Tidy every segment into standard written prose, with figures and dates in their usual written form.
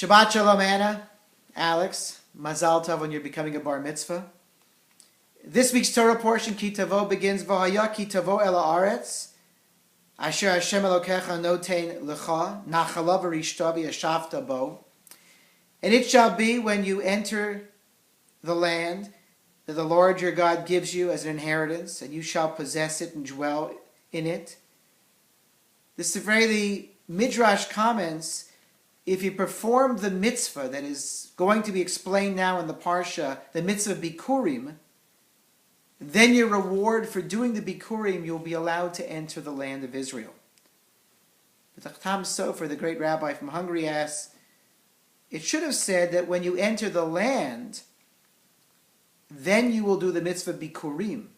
Shabbat Shalom, Anna, Alex, Mazal Tov when you're becoming a bar mitzvah. This week's Torah portion, Ki Tavo, begins, V'haya Ki Tavo el haaretz, asher Hashem Elokecha notein lecha, nachala v'rishta v'yashavta bo. And it shall be when you enter the land that the Lord your God gives you as an inheritance, and you shall possess it and dwell in it. The Sefer Midrash comments, if you perform the mitzvah that is going to be explained now in the Parsha, the mitzvah of Bikurim, then your reward for doing the Bikurim, you'll be allowed to enter the land of Israel. But the Chatam Sofer, the great rabbi from Hungary, asks, it should have said that when you enter the land, then you will do the mitzvah Bikurim.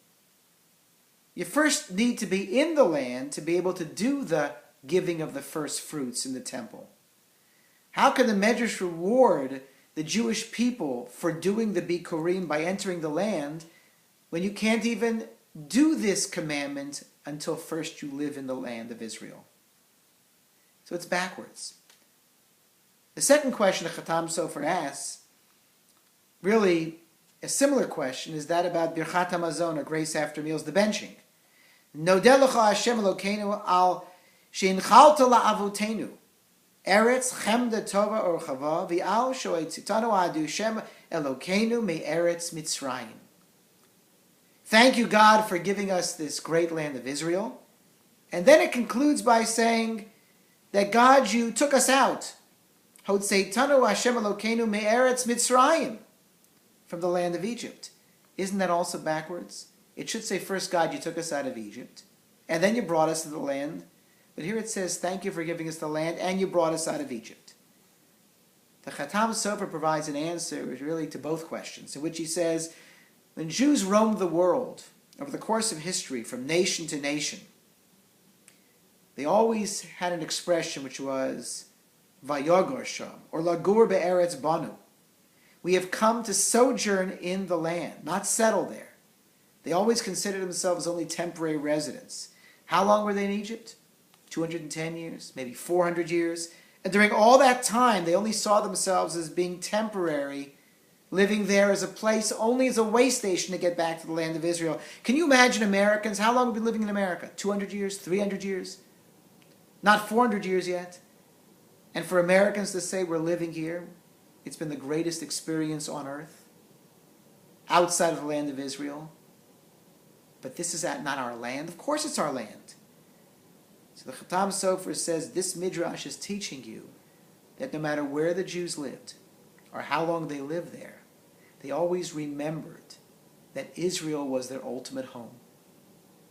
You first need to be in the land to be able to do the giving of the first fruits in the temple. How can the Medrash reward the Jewish people for doing the Bikurim by entering the land when you can't even do this commandment until first you live in the land of Israel? So it's backwards. The second question the Chatam Sofer asks, really a similar question, is that about Birchat HaMazon, or grace after meals, the benching. Nodeh lecha Hashem Elokeinu al she'inchalta la'avotenu. Eretz chemda tova orchava v'al shoei tzitanu adu Shem Elokeinu me'eretz Mitzrayim. Thank you, God, for giving us this great land of Israel. And then it concludes by saying that God, you took us out. Hotzeitanu Hashem Elokeinu me'eretz Mitzrayim, from the land of Egypt. Isn't that also backwards? It should say first, God, you took us out of Egypt, and then you brought us to the land. But here it says, thank you for giving us the land, and you brought us out of Egypt. The Chatam Sofer provides an answer really to both questions, in which he says, when Jews roamed the world over the course of history, from nation to nation, they always had an expression which was, Vayogor Sham, or Lagur be'eretz banu. We have come to sojourn in the land, not settle there. They always considered themselves only temporary residents. How long were they in Egypt? 210 years, maybe 400 years. And during all that time, they only saw themselves as being temporary, living there as a place, only as a way station to get back to the land of Israel. Can you imagine Americans? How long have we been living in America? 200 years? 300 years? Not 400 years yet. And for Americans to say we're living here, it's been the greatest experience on earth, outside of the land of Israel. But this is not our land. Of course it's our land. So the Chatam Sofer says this Midrash is teaching you that no matter where the Jews lived, or how long they lived there, they always remembered that Israel was their ultimate home.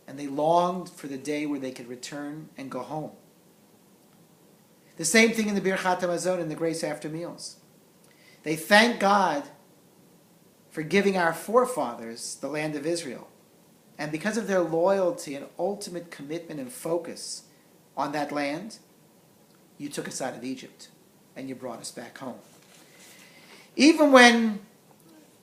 And they longed for the day where they could return and go home. The same thing in the Birchat HaMazon, in the grace after meals. They thank God for giving our forefathers the land of Israel. And because of their loyalty and ultimate commitment and focus on that land, you took us out of Egypt and you brought us back home. Even when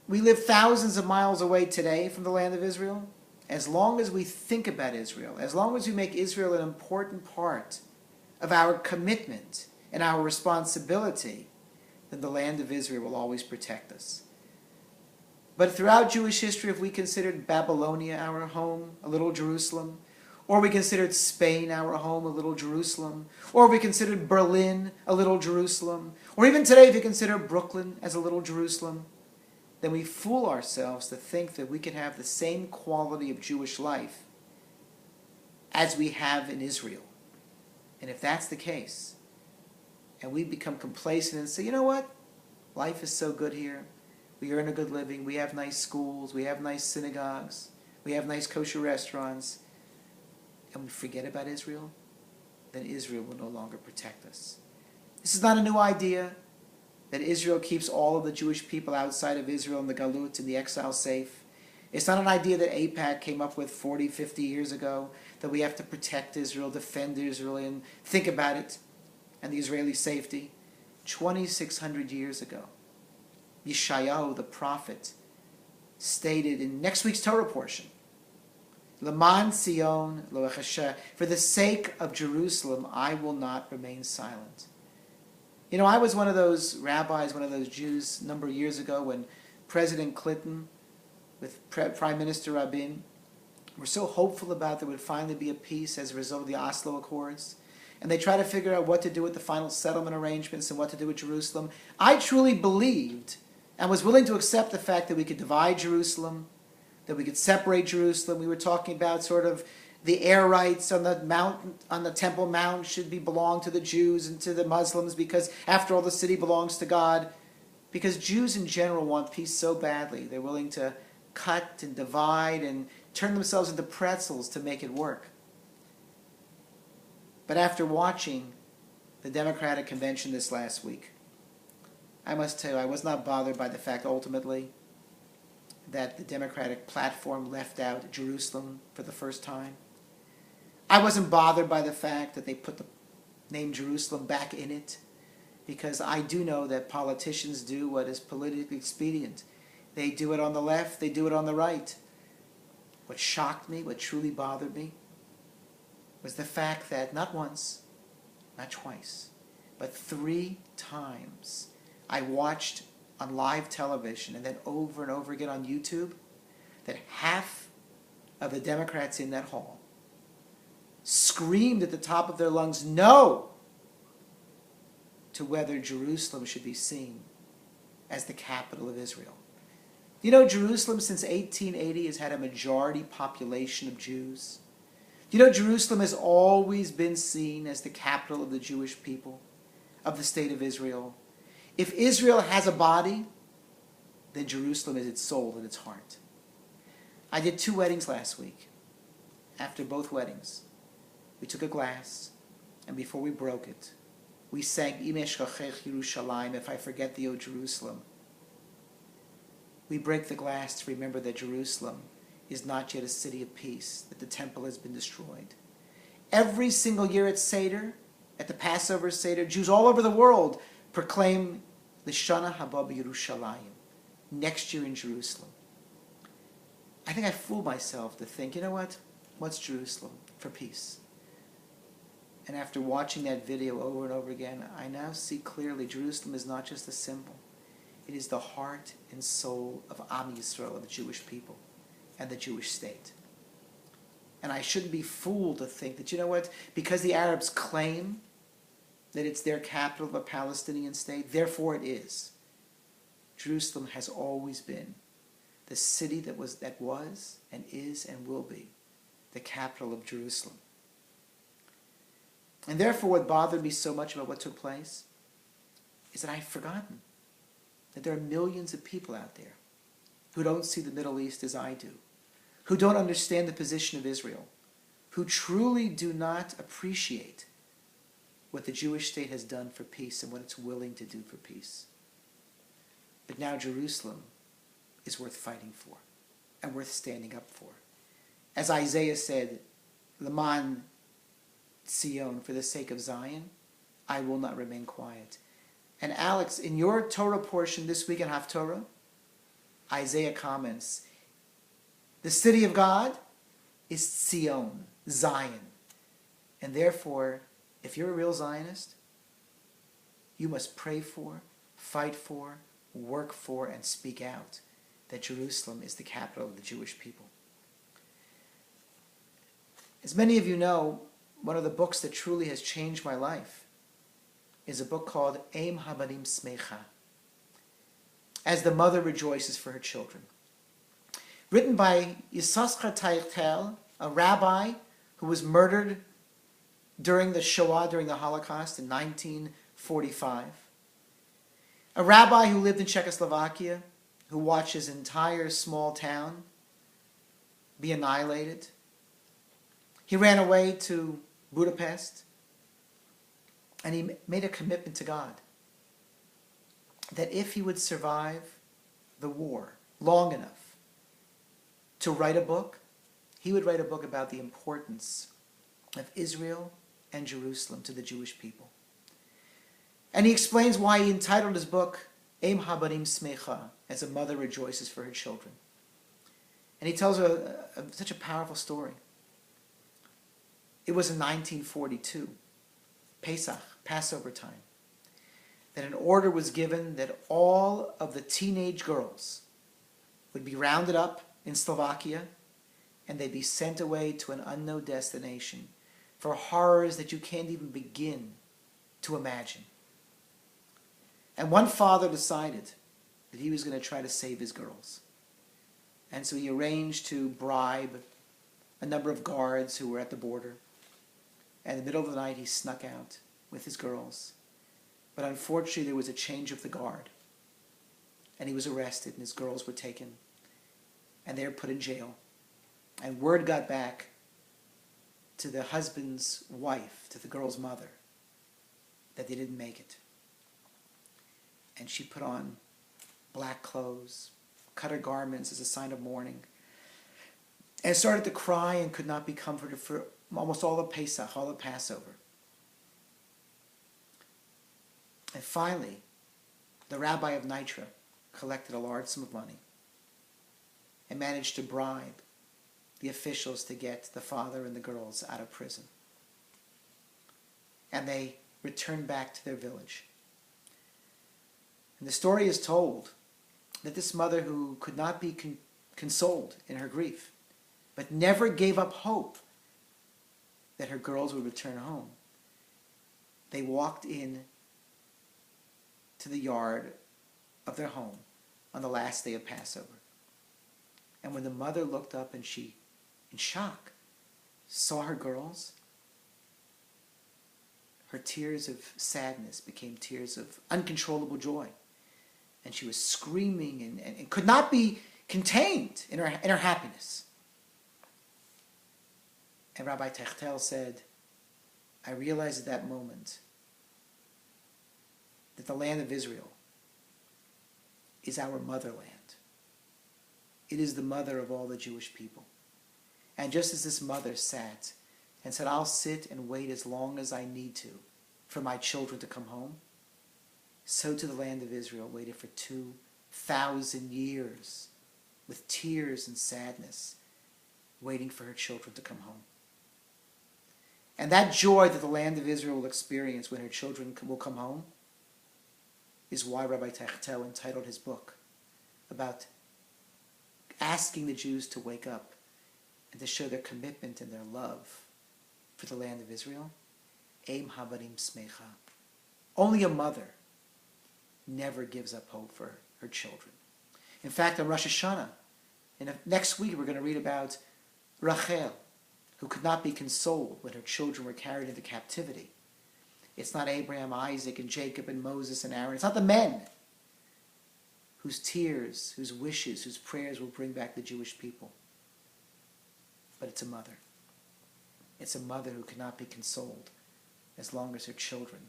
we live thousands of miles away today from the land of Israel, as long as we think about Israel, as long as we make Israel an important part of our commitment and our responsibility, then the land of Israel will always protect us. But throughout Jewish history, if we considered Babylonia our home, a little Jerusalem, or we considered Spain our home, a little Jerusalem, or we considered Berlin a little Jerusalem, or even today if you consider Brooklyn as a little Jerusalem, then we fool ourselves to think that we can have the same quality of Jewish life as we have in Israel. And if that's the case, and we become complacent and say, you know what? Life is so good here. We earn a good living. We have nice schools. We have nice synagogues. We have nice kosher restaurants. And we forget about Israel, then Israel will no longer protect us. This is not a new idea, that Israel keeps all of the Jewish people outside of Israel in the galut, in the exile, safe. It's not an idea that AIPAC came up with 40, 50 years ago, that we have to protect Israel, defend Israel, and think about it, and the Israeli safety. 2,600 years ago, Yeshayahu, the prophet, stated in next week's Torah portion, L'man Sion lo echasher, for the sake of Jerusalem, I will not remain silent. You know, I was one of those rabbis, one of those Jews a number of years ago when President Clinton with Prime Minister Rabin were so hopeful about there would finally be a peace as a result of the Oslo Accords. And they try to figure out what to do with the final settlement arrangements and what to do with Jerusalem. I truly believed and was willing to accept the fact that we could divide Jerusalem, that we could separate Jerusalem. We were talking about sort of the air rights on the mountain, on the Temple Mount should belong to the Jews and to the Muslims because after all the city belongs to God. Because Jews in general want peace so badly. They're willing to cut and divide and turn themselves into pretzels to make it work. But after watching the Democratic Convention this last week, I must tell you, I was not bothered by the fact ultimately that the Democratic platform left out Jerusalem for the first time. I wasn't bothered by the fact that they put the name Jerusalem back in it, because I do know that politicians do what is politically expedient. They do it on the left, they do it on the right. What shocked me, what truly bothered me, was the fact that not once, not twice, but 3 times I watched on live television and then over and over again on YouTube that half of the Democrats in that hall screamed at the top of their lungs, no, to whether Jerusalem should be seen as the capital of Israel. You know, Jerusalem since 1880 has had a majority population of Jews. You know, Jerusalem has always been seen as the capital of the Jewish people, of the state of Israel. If Israel has a body, then Jerusalem is its soul and its heart. I did 2 weddings last week. After both weddings, we took a glass, and before we broke it, we sang Im Eshkachech Yerushalayim, if I forget thee, O Jerusalem. We break the glass to remember that Jerusalem is not yet a city of peace, that the temple has been destroyed. Every single year at Seder, at the Passover Seder, Jews all over the world proclaim L'Shana Haba B'Yerushalayim, next year in Jerusalem. I think I fooled myself to think, you know what? What's Jerusalem? For peace. And after watching that video over and over again, I now see clearly Jerusalem is not just a symbol. It is the heart and soul of Am Yisrael, of the Jewish people and the Jewish state. And I shouldn't be fooled to think that, you know what, because the Arabs claim that it's their capital of a Palestinian state, therefore it is. Jerusalem has always been the city that was and is and will be the capital of Jerusalem. And therefore what bothered me so much about what took place is that I've forgotten that there are millions of people out there who don't see the Middle East as I do, who don't understand the position of Israel, who truly do not appreciate what the Jewish state has done for peace and what it's willing to do for peace. But now Jerusalem is worth fighting for and worth standing up for. As Isaiah said, Leman Zion, for the sake of Zion, I will not remain quiet. And Alex, in your Torah portion this week in Haftorah, Isaiah comments, the city of God is Zion, Zion. And therefore, if you're a real Zionist, you must pray for, fight for, work for, and speak out that Jerusalem is the capital of the Jewish people. As many of you know, one of the books that truly has changed my life is a book called Eim Habanim Smecha, As the Mother Rejoices for Her Children. Written by Yisachar Teichel, a rabbi who was murdered during the Shoah, during the Holocaust in 1945. A rabbi who lived in Czechoslovakia, who watched his entire small town be annihilated. He ran away to Budapest, and he made a commitment to God that if he would survive the war long enough to write a book, he would write a book about the importance of Israel and Jerusalem to the Jewish people. And he explains why he entitled his book Eim Habanim Smecha, As a Mother Rejoices for Her Children. And he tells such a powerful story. It was in 1942, Pesach, Passover time. that an order was given that all of the teenage girls would be rounded up in Slovakia and they'd be sent away to an unknown destination for horrors that you can't even begin to imagine. And one father decided that he was going to try to save his girls. And so he arranged to bribe a number of guards who were at the border. And in the middle of the night, he snuck out with his girls. But unfortunately, there was a change of the guard. And he was arrested, and his girls were taken. And they were put in jail. And word got back to the husband's wife, to the girl's mother, that they didn't make it. And she put on black clothes, cut her garments as a sign of mourning, and started to cry and could not be comforted for almost all of Pesach, all of Passover. And finally, the rabbi of Nitra collected a large sum of money and managed to bribe the officials to get the father and the girls out of prison. And they returned back to their village. And the story is told that this mother, who could not be consoled in her grief, but never gave up hope that her girls would return home, they walked in to the yard of their home on the last day of Passover. And when the mother looked up and she, in shock, saw her girls, her tears of sadness became tears of uncontrollable joy. And she was screaming and could not be contained in her happiness. And Rabbi Tessler said, I realized at that moment that the land of Israel is our motherland. It is the mother of all the Jewish people. And just as this mother sat and said, I'll sit and wait as long as I need to for my children to come home, so too the land of Israel waited for 2,000 years with tears and sadness, waiting for her children to come home. And that joy that the land of Israel will experience when her children will come home is why Rabbi Tessler entitled his book about asking the Jews to wake up and to show their commitment and their love for the land of Israel. Eim Havarim Smecha. Only a mother never gives up hope for her children. In fact, on Rosh Hashanah, next week, we're going to read about Rachel, who could not be consoled when her children were carried into captivity. It's not Abraham, Isaac, and Jacob, and Moses, and Aaron. It's not the men whose tears, whose wishes, whose prayers will bring back the Jewish people. But it's a mother. It's a mother who cannot be consoled as long as her children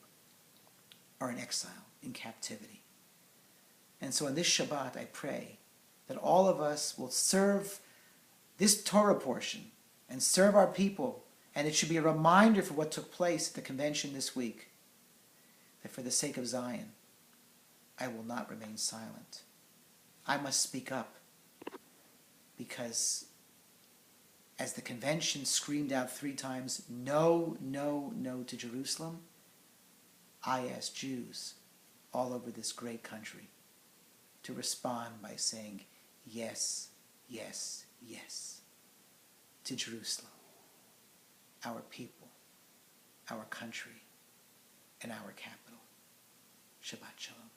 are in exile, in captivity. And so on this Shabbat, I pray that all of us will serve this Torah portion and serve our people, and it should be a reminder for what took place at the convention this week, that for the sake of Zion, I will not remain silent. I must speak up, because as the convention screamed out 3 times, no, no, no to Jerusalem, I ask Jews all over this great country to respond by saying yes, yes, yes to Jerusalem, our people, our country, and our capital. Shabbat Shalom.